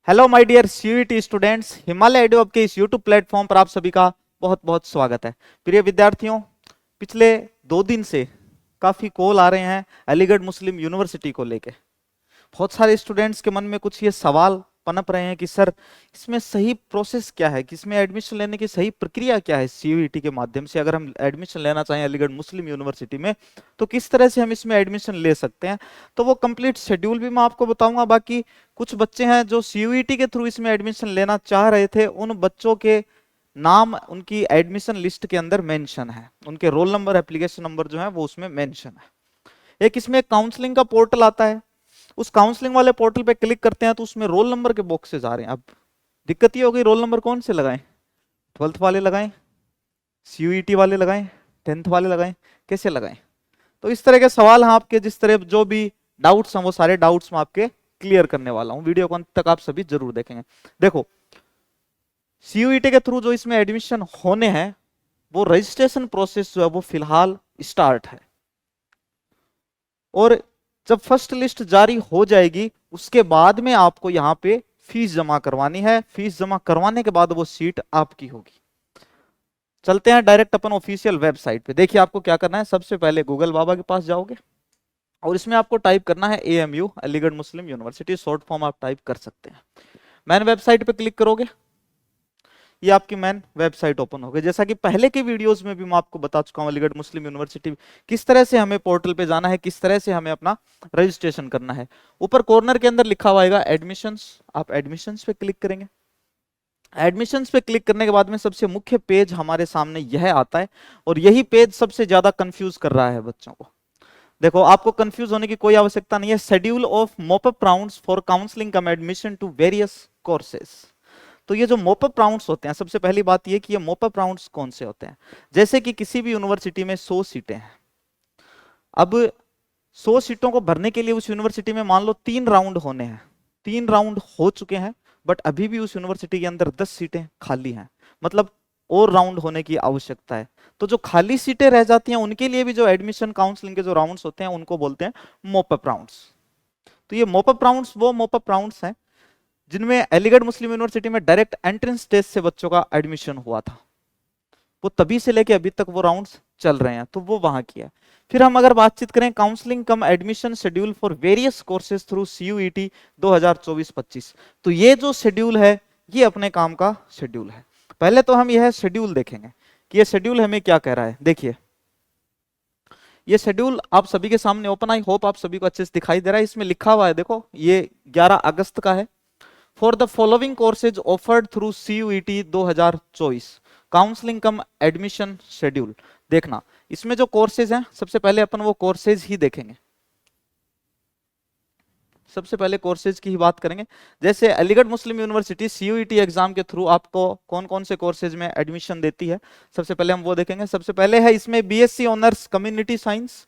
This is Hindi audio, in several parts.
Hello my dear CUET students, Himalaya Adobe के इस यूट्यूब प्लेटफॉर्म पर आप सभी का बहुत बहुत स्वागत है। प्रिय विद्यार्थियों, पिछले 2 दिन से काफी कॉल आ रहे हैं अलीगढ़ मुस्लिम यूनिवर्सिटी को लेके। बहुत सारे स्टूडेंट्स के मन में कुछ ये सवाल पनप रहे हैं कि सर इसमें सही प्रोसेस क्या है, कि इसमें एडमिशन लेने की सही प्रक्रिया क्या है। सीयूईटी के माध्यम से अगर हम एडमिशन लेना चाहें अलीगढ़ मुस्लिम यूनिवर्सिटी में तो किस तरह से हम इसमें एडमिशन ले सकते हैं। तो वो कंप्लीट शेड्यूल भी मैं आपको बताऊंगा। बाकी कुछ बच्चे हैं जो सीयूईटी के थ्रू इसमें एडमिशन लेना चाह रहे थे, उन बच्चों के नाम उनकी एडमिशन लिस्ट के अंदर मेंशन है, उनके रोल नंबर एप्लीकेशन नंबर जो है वो उसमें मेंशन है। एक इसमें काउंसलिंग का पोर्टल आता है, उस काउंसलिंग वाले पोर्टल पे क्लिक करते हैं तो उसमें रोल नंबर के बॉक्सेस आ रहे हैं। अब दिक्कत ये हो गई, रोल नंबर कौन से लगाएं? 12th वाले लगाएं, सीयूईटी वाले लगाएं, 10th वाले लगाएं, कैसे लगाएं? तो इस तरह के सवाल हैं आपके, जिस तरह जो भी डाउट्स हैं वो सारे डाउट्स मैं आपके क्लियर करने वाला हूं। वीडियो को अंत तक आप सभी जरूर देखेंगे। देखो, सीयूईटी के थ्रू जो इसमें एडमिशन होने हैं वो रजिस्ट्रेशन प्रोसेस जो है वो फिलहाल स्टार्ट है, और जब फर्स्ट लिस्ट जारी हो जाएगी उसके बाद में आपको यहाँ पे फीस जमा करवानी है। फीस जमा करवाने के बाद वो सीट आपकी होगी। चलते हैं डायरेक्ट अपन ऑफिशियल वेबसाइट पे। देखिए आपको क्या करना है, सबसे पहले गूगल बाबा के पास जाओगे और इसमें आपको टाइप करना है AMU अलीगढ़ मुस्लिम यूनिवर्सिटी, शॉर्ट फॉर्म आप टाइप कर सकते हैं। मैन वेबसाइट पे क्लिक करोगे, ये आपकी मैन वेबसाइट ओपन हो गई। जैसा कि पहले के वीडियोस में भी मैं आपको बता चुका हूं अलीगढ़ मुस्लिम यूनिवर्सिटी किस तरह से हमें पोर्टल पे जाना है, किस तरह से हमें अपना रजिस्ट्रेशन करना है। ऊपर कॉर्नर के अंदर लिखा हुआ है एडमिशंस, आप एडमिशंस पे क्लिक करेंगे। एडमिशंस पे क्लिक करने के बाद में सबसे मुख्य पेज हमारे सामने यह आता है, और यही पेज सबसे ज्यादा कंफ्यूज कर रहा है बच्चों को। देखो, आपको कंफ्यूज होने की कोई आवश्यकता नहीं है। Schedule of mop up rounds for counselling cum admission to various courses. तो ये जो मॉपअप राउंड्स होते हैं, सबसे पहली बात ये कि ये मॉपअप राउंड्स कौन से होते हैं। जैसे कि किसी भी यूनिवर्सिटी में 100 सीटें हैं, अब 100 सीटों को भरने के लिए उस यूनिवर्सिटी में मान लो 3 राउंड होने हैं। 3 राउंड हो चुके हैं, बट अभी भी उस यूनिवर्सिटी के अंदर 10 सीटें खाली हैं, मतलब और राउंड होने की आवश्यकता है। तो जो खाली सीटें रह जाती हैं उनके लिए भी जो एडमिशन काउंसलिंग के जो राउंड्स होते हैं उनको बोलते हैं मॉपअप राउंड्स। तो ये मॉपअप राउंड्स वो मॉपअप राउंड्स हैं जिनमें अलीगढ़ मुस्लिम यूनिवर्सिटी में डायरेक्ट एंट्रेंस टेस्ट से बच्चों का एडमिशन हुआ था। वो तभी से लेके अभी तक वो राउंड्स चल रहे हैं, तो वो वहां किया। फिर हम अगर बातचीत करें counselling cum admission schedule for various courses through CUET 2024-25, तो ये जो शेड्यूल है ये अपने काम का शेड्यूल है। पहले तो हम यह शेड्यूल देखेंगे कि ये शेड्यूल हमें क्या कह रहा है। देखिए, ये शेड्यूल आप सभी के सामने ओपन, आई होप आप सभी को अच्छे से दिखाई दे रहा है। इसमें लिखा हुआ है, देखो ये 11 अगस्त का है। For the following courses offered through CUET 2024 counselling cum admission schedule. देखना, इसमें जो कोर्सेज हैं सबसे पहले अपन वो कोर्सेज ही देखेंगे। सबसे पहले कोर्सेज की ही बात करेंगे। जैसे अलीगढ़ मुस्लिम यूनिवर्सिटी सीयूईटी एग्जाम के थ्रू आपको कौन कौन से कोर्सेज में एडमिशन देती है, सबसे पहले हम वो देखेंगे। सबसे पहले है इसमें BSc ऑनर्स कम्युनिटी साइंस,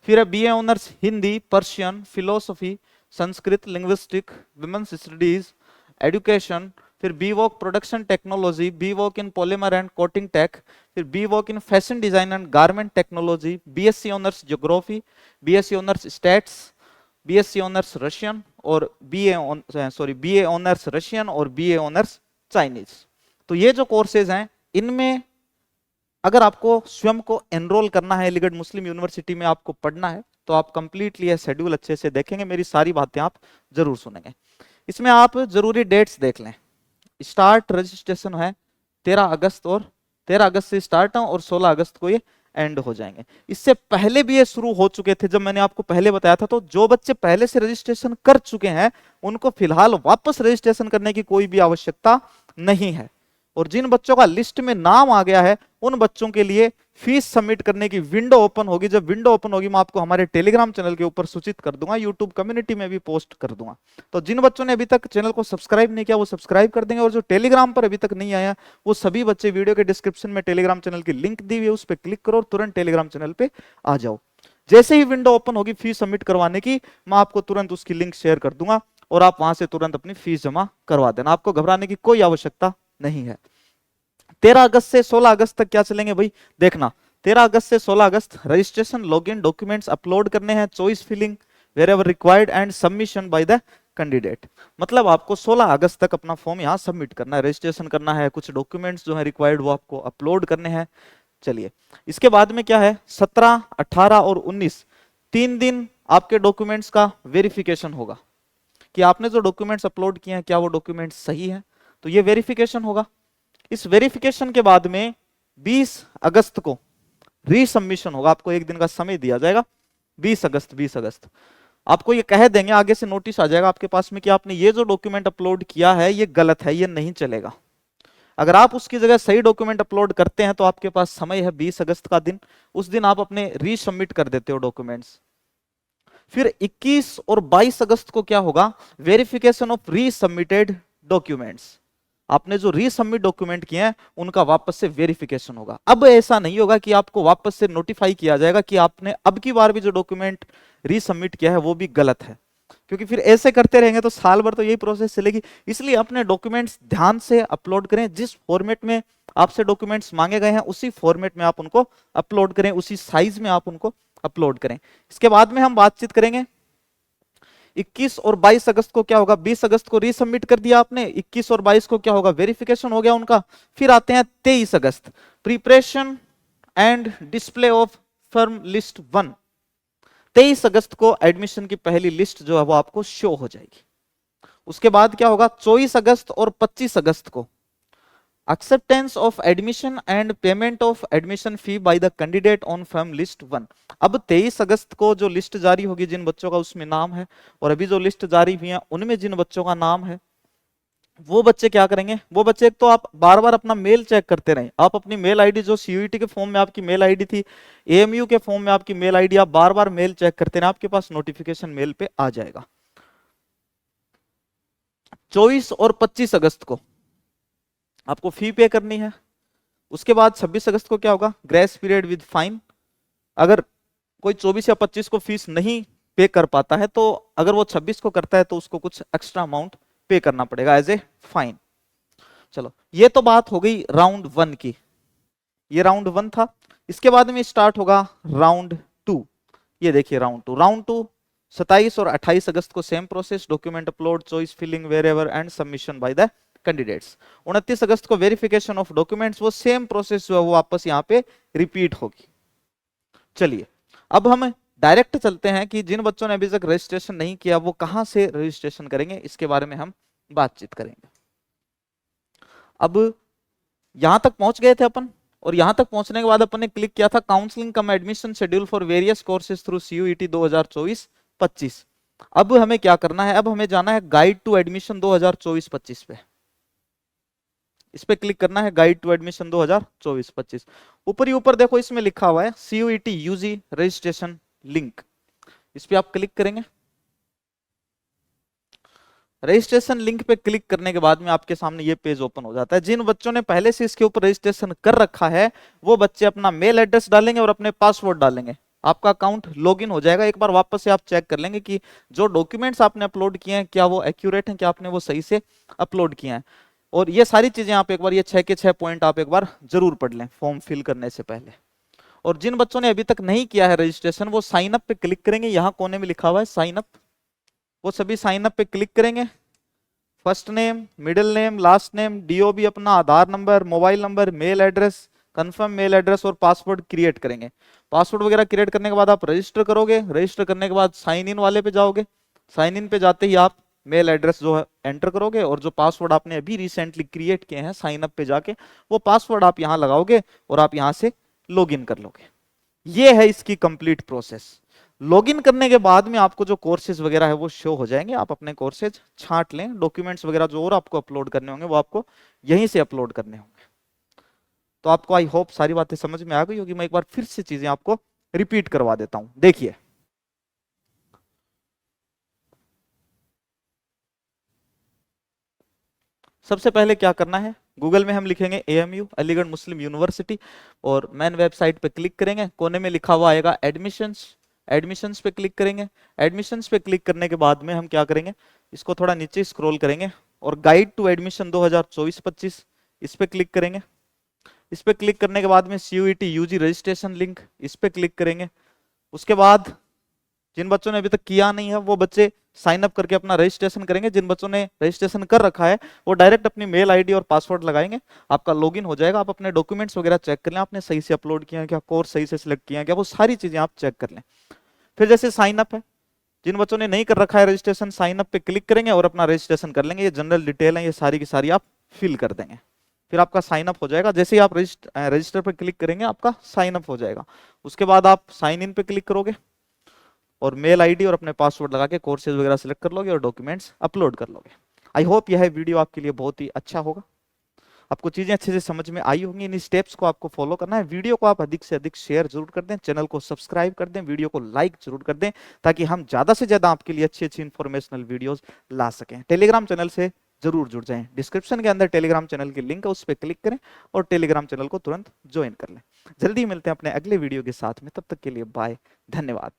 फिर है BA honours Hindi, Persian, philosophy, Sanskrit, linguistic, women's studies, education, फिर BVoc production technology, BVoc in polymer and coating tech, फिर BVoc in fashion design and garment technology, BSc honours geography, BSc honours stats, BSc honours Russian और BA ऑनर्स रशियन और BA ऑनर्स चाइनीज। तो ये जो कोर्सेज हैं इनमें अगर आपको स्वयं को एनरोल करना है, अलीगढ़ मुस्लिम यूनिवर्सिटी में आपको पढ़ना है, तो आप कंप्लीटली ये शेड्यूल अच्छे से देखेंगे, मेरी सारी बातें आप जरूर सुनेंगे। इसमें आप जरूरी डेट्स देख लें। स्टार्ट रजिस्ट्रेशन है 13 अगस्त, और 13 अगस्त से स्टार्ट है और 16 अगस्त को ये एंड हो जाएंगे। इससे पहले भी ये शुरू हो चुके थे, जब मैंने आपको पहले बताया था। तो जो बच्चे पहले से रजिस्ट्रेशन कर चुके हैं उनको फिलहाल वापस रजिस्ट्रेशन करने की कोई भी आवश्यकता नहीं है, और जिन बच्चों का लिस्ट में नाम आ गया है उन बच्चों के लिए फीस सबमिट करने की विंडो ओपन होगी। जब विंडो ओपन होगी मैं आपको हमारे टेलीग्राम चैनल के ऊपर सूचित कर दूंगा, यूट्यूब कम्युनिटी में भी पोस्ट कर दूंगा। तो जिन बच्चों ने अभी तक चैनल को सब्सक्राइब नहीं किया वो सब्सक्राइब कर देंगे, और जो टेलीग्राम पर अभी तक नहीं आया वो सभी बच्चे वीडियो के डिस्क्रिप्शन में टेलीग्राम चैनल की लिंक दी हुई है, उस पर क्लिक करो और तुरंत टेलीग्राम चैनल पे आ जाओ। जैसे ही विंडो ओपन होगी फीस सबमिट करवाने की, मैं आपको तुरंत उसकी लिंक शेयर कर दूंगा और आप वहां से तुरंत अपनी फीस जमा करवा देना। आपको घबराने की कोई आवश्यकता नहीं है। 13 अगस्त से 16 अगस्त तक क्या चलेंगे भाई, देखना। 13 अगस्त से 16 अगस्त रजिस्ट्रेशन, लॉगिन, डॉक्यूमेंट्स अपलोड करने हैं, choice filling wherever required and submission by the candidate. मतलब आपको 16 अगस्त तक अपना फॉर्म यहाँ सबमिट करना है, रजिस्ट्रेशन करना है, कुछ डॉक्यूमेंट्स जो है रिक्वायर्ड वो आपको अपलोड करने हैं। चलिए, इसके बाद में क्या है, 17, 18 और 19 3 दिन आपके डॉक्यूमेंट्स का वेरिफिकेशन होगा कि आपने जो डॉक्यूमेंट्स अपलोड किए हैं क्या वो डॉक्यूमेंट्स सही है, तो ये वेरिफिकेशन होगा। इस वेरिफिकेशन के बाद में 20 अगस्त को रीसबमिशन होगा, आपको एक दिन का समय दिया जाएगा, 20 अगस्त आपको ये कह देंगे, आगे से नोटिस आ जाएगा आपके पास में कि आपने ये जो डॉक्यूमेंट अपलोड किया है ये गलत है, ये नहीं चलेगा। अगर आप उसकी जगह सही डॉक्यूमेंट अपलोड करते हैं तो आपके पास समय है 20 अगस्त का दिन, उस दिन आप अपने रीसबमिट कर देते हो डॉक्यूमेंट्स। फिर 21 और 22 अगस्त को क्या होगा, वेरिफिकेशन ऑफ रीसबमिटेड डॉक्यूमेंट्स। आपने जो रीसबमिट डॉक्यूमेंट किए हैं उनका वापस से वेरिफिकेशन होगा। अब ऐसा नहीं होगा कि आपको वापस से नोटिफाई किया जाएगा कि आपने अब की बार भी जो डॉक्यूमेंट रीसबमिट किया है वो भी गलत है, क्योंकि फिर ऐसे करते रहेंगे तो साल भर तो यही प्रोसेस चलेगी। इसलिए अपने डॉक्यूमेंट्स ध्यान से अपलोड करें, जिस फॉर्मेट में आपसे डॉक्यूमेंट्स मांगे गए हैं उसी फॉर्मेट में आप उनको अपलोड करें, उसी साइज में आप उनको अपलोड करें। इसके बाद में हम बातचीत करेंगे 21 और 22 अगस्त को क्या होगा, 20 अगस्त को रीसबमिट कर दिया आपने, 21 और 22 को क्या होगा, वेरिफिकेशन हो गया उनका। फिर आते हैं 23 अगस्त, preparation and display of firm list 1। 23 अगस्त को एडमिशन की पहली लिस्ट जो है वो आपको शो हो जाएगी। उसके बाद क्या होगा, 24 अगस्त और 25 अगस्त को acceptance of admission and payment of admission fee bye the candidate on firm list 1। अब 23 अगस्त को जो लिस्ट जारी होगी जिन बच्चों का उसमें नाम है, और अभी जो लिस्ट जारी हुई है उनमें जिन बच्चों का नाम है, वो बच्चे क्या करेंगे, वो बच्चे, एक तो आप बार बार अपना मेल चेक करते रहें, आप अपनी मेल आईडी जो सीयूईटी के फॉर्म में आपकी मेल आईडी थी, एएमयू के फॉर्म में आपकी मेल आईडी, आप बार बार मेल चेक करते रहें, आपके पास नोटिफिकेशन मेल पे आ जाएगा। 24 और 25 अगस्त को आपको फी पे करनी है। उसके बाद 26 अगस्त को क्या होगा, ग्रेस पीरियड विद फाइन। अगर कोई 24 या 25 को फीस नहीं पे कर पाता है तो अगर वो 26 को करता है तो उसको कुछ एक्स्ट्रा अमाउंट पे करना पड़ेगा एज ए फाइन। चलो, ये तो बात हो गई राउंड 1 की, ये राउंड 1 था। इसके बाद में स्टार्ट होगा राउंड 2। ये देखिए राउंड 2 27 और 28 अगस्त को same process, document upload, choice filling wherever and submission by the candidates. 29 अगस्त को वेरिफिकेशन ऑफ डॉक्यूमेंट्स, वो सेम प्रोसेस जो है वो वापस यहाँ पे रिपीट होगी। चलिए, अब हम डायरेक्ट चलते हैं कि जिन बच्चों ने अभी तक रजिस्ट्रेशन नहीं किया वो कहां से रजिस्ट्रेशन करेंगे, इसके बारे में हम बातचीत करेंगे। अब यहां तक पहुंच गए थे अपन, और यहां तक पहुंचने के बाद अपन ने क्लिक किया था counselling cum admission schedule for various courses through CUET 2024-25। अब हमें क्या करना है, अब हमें जाना है गाइड टू एडमिशन 2024-25 पे, इस पे क्लिक करना है, गाइड टू एडमिशन 2024-25। ऊपर ही ऊपर देखो इसमें लिखा हुआ है सीयूईटी यूजी रजिस्ट्रेशन लिंक, इस पे आप क्लिक करेंगे। रजिस्ट्रेशन लिंक पे क्लिक करने के बाद में आपके सामने ये पेज ओपन हो जाता है। जिन बच्चों ने पहले से इसके ऊपर रजिस्ट्रेशन कर रखा है वो बच्चे अपना मेल एड्रेस डालेंगे और अपने पासवर्ड डालेंगे, आपका अकाउंट लॉगिन हो जाएगा। एक बार वापस से आप चेक कर लेंगे कि जो डॉक्यूमेंट्स आपने अपलोड किए हैं क्या वो एक्यूरेट हैं, क्या आपने वो सही से अपलोड किए हैं। और ये सारी चीजें आप एक बार, ये 6 के 6 पॉइंट आप एक बार जरूर पढ़ लें फॉर्म फिल करने से पहले। और जिन बच्चों ने अभी तक नहीं किया है रजिस्ट्रेशन वो साइन अप पे क्लिक करेंगे, यहाँ कोने में लिखा हुआ है साइन अप, वो सभी साइन अप पे क्लिक करेंगे। First name, middle name, last name, DOB अपना, Aadhaar number, mobile number, mail address, confirm mail address और पासवर्ड क्रिएट करेंगे। पासवर्ड वगैरह क्रिएट करने के बाद आप रजिस्टर करोगे, रजिस्टर करने के बाद साइन इन वाले पे जाओगे, साइन इन पे जाते ही आप मेल एड्रेस जो है एंटर करोगे और जो पासवर्ड आपने अभी रिसेंटली क्रिएट किए हैं साइन अप पे जाके वो पासवर्ड आप यहाँ लगाओगे और आप यहाँ से लॉगिन कर लोगे। ये है इसकी कंप्लीट प्रोसेस। लॉगिन करने के बाद में आपको जो कोर्सेज वगैरह है वो शो हो जाएंगे, आप अपने कोर्सेज छांट लें, डॉक्यूमेंट्स वगैरह जो और आपको अपलोड करने होंगे वो आपको यहीं से अपलोड करने होंगे। तो आपको आई होप सारी बातें समझ में आ गई होगी, मैं एक बार फिर से चीजें आपको रिपीट करवा देता हूं। देखिए, सबसे पहले क्या करना है, गूगल में हम लिखेंगे एएमयू अलीगढ़ मुस्लिम यूनिवर्सिटी और मेन वेबसाइट पे क्लिक करेंगे, कोने में लिखा हुआ आएगा एडमिशंस, एडमिशंस पे क्लिक करेंगे। एडमिशंस पे क्लिक करने के बाद में हम क्या करेंगे, इसको थोड़ा नीचे स्क्रॉल करेंगे और गाइड टू एडमिशन 2024-25 इस पे क्लिक करेंगे। इस पे क्लिक करने के बाद में सीयूईटी यूजी रजिस्ट्रेशन लिंक, इस पे क्लिक करेंगे। उसके बाद जिन बच्चों ने अभी तक किया नहीं है वो बच्चे साइन अप करके अपना रजिस्ट्रेशन करेंगे। जिन बच्चों ने रजिस्ट्रेशन कर रखा है वो डायरेक्ट अपनी मेल आईडी और पासवर्ड लगाएंगे, आपका लॉगिन हो जाएगा। आप अपने डॉक्यूमेंट्स वगैरह चेक कर लें, आपने सही से अपलोड किया है क्या, कोर्स सही से सिलेक्ट किया है क्या, वो सारी चीजें आप चेक कर लें। फिर जैसे साइन अप है, जिन बच्चों ने नहीं कर रखा है रजिस्ट्रेशन, साइन अप पे क्लिक करेंगे और अपना रजिस्ट्रेशन कर लेंगे। ये जनरल डिटेल है, ये सारी की सारी आप फिल कर देंगे, फिर आपका साइन अप हो जाएगा। जैसे ही आप रजिस्टर पे क्लिक करेंगे आपका साइन अप हो जाएगा। उसके बाद आप साइन इन पे क्लिक करोगे और मेल आईडी और अपने पासवर्ड लगा के कोर्सेज वगैरह सिलेक्ट कर लोगे और डॉक्यूमेंट्स अपलोड कर लोगे। आई होप यह वीडियो आपके लिए बहुत ही अच्छा होगा, आपको चीजें अच्छे से समझ में आई होंगी। इन स्टेप्स को आपको फॉलो करना है। वीडियो को आप अधिक से अधिक शेयर जरूर कर दें, चैनल को सब्सक्राइब कर दें, वीडियो को लाइक जरूर कर दें, ताकि हम ज्यादा से ज्यादा आपके लिए अच्छी अच्छी इंफॉर्मेशनल वीडियोस ला सकें। टेलीग्राम चैनल से जरूर जुड़ जाएं, डिस्क्रिप्शन के अंदर टेलीग्राम चैनल की लिंक है, उस पर क्लिक करें और टेलीग्राम चैनल को तुरंत ज्वाइन कर लें। जल्दी मिलते हैं अपने अगले वीडियो के साथ में, तब तक के लिए बाय, धन्यवाद।